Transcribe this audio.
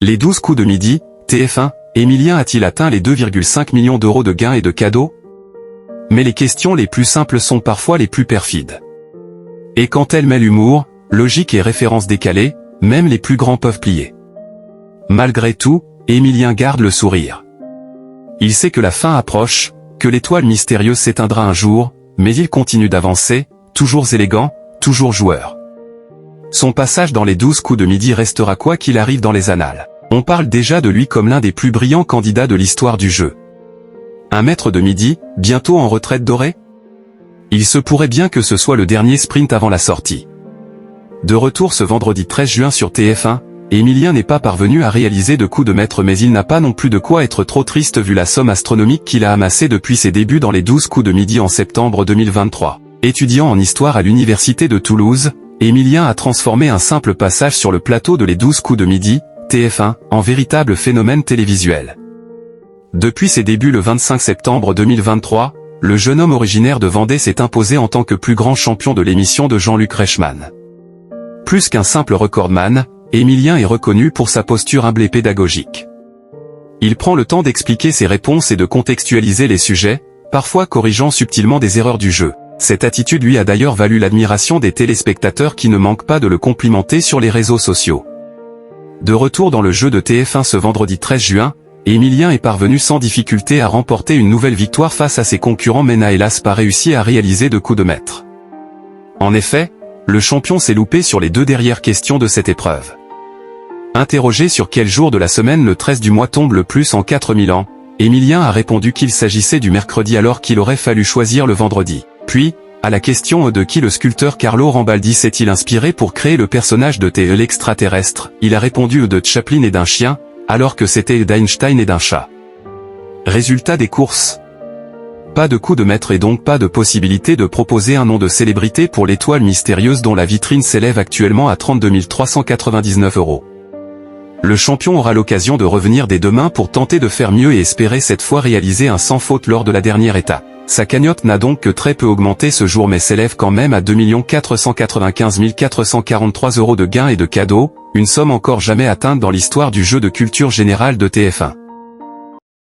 Les 12 coups de midi, TF1, Emilien a-t-il atteint les 2,5 millions d'euros de gains et de cadeaux? Mais les questions les plus simples sont parfois les plus perfides. Et quand elles mêlent humour, logique et références décalées, même les plus grands peuvent plier. Malgré tout, Emilien garde le sourire. Il sait que la fin approche, que l'étoile mystérieuse s'éteindra un jour, mais il continue d'avancer, toujours élégant, toujours joueur. Son passage dans les 12 coups de midi restera quoi qu'il arrive dans les annales. On parle déjà de lui comme l'un des plus brillants candidats de l'histoire du jeu. Un maître de midi, bientôt en retraite dorée? Il se pourrait bien que ce soit le dernier sprint avant la sortie. De retour ce vendredi 13 juin sur TF1, Emilien n'est pas parvenu à réaliser de coup de maître, mais il n'a pas non plus de quoi être trop triste vu la somme astronomique qu'il a amassée depuis ses débuts dans les 12 coups de midi en septembre 2023. Étudiant en histoire à l'université de Toulouse, Emilien a transformé un simple passage sur le plateau de les 12 coups de midi, TF1, en véritable phénomène télévisuel. Depuis ses débuts le 25 septembre 2023, le jeune homme originaire de Vendée s'est imposé en tant que plus grand champion de l'émission de Jean-Luc Reichmann. Plus qu'un simple recordman, Emilien est reconnu pour sa posture humble et pédagogique. Il prend le temps d'expliquer ses réponses et de contextualiser les sujets, parfois corrigeant subtilement des erreurs du jeu. Cette attitude lui a d'ailleurs valu l'admiration des téléspectateurs qui ne manquent pas de le complimenter sur les réseaux sociaux. De retour dans le jeu de TF1 ce vendredi 13 juin, Emilien est parvenu sans difficulté à remporter une nouvelle victoire face à ses concurrents mais n'a hélas pas réussi à réaliser de coup de maître. En effet, le champion s'est loupé sur les deux dernières questions de cette épreuve. Interrogé sur quel jour de la semaine le 13 du mois tombe le plus en 4000 ans, Emilien a répondu qu'il s'agissait du mercredi alors qu'il aurait fallu choisir le vendredi. Puis, à la question de qui le sculpteur Carlo Rambaldi s'est-il inspiré pour créer le personnage de T.E. l'extraterrestre, il a répondu de Chaplin et d'un chien, alors que c'était d'Einstein et d'un chat. Résultat des courses. Pas de coup de maître et donc pas de possibilité de proposer un nom de célébrité pour l'étoile mystérieuse dont la vitrine s'élève actuellement à 32 399 €. Le champion aura l'occasion de revenir dès demain pour tenter de faire mieux et espérer cette fois réaliser un sans faute lors de la dernière étape. Sa cagnotte n'a donc que très peu augmenté ce jour mais s'élève quand même à 2 495 443 € de gains et de cadeaux, une somme encore jamais atteinte dans l'histoire du jeu de culture générale de TF1.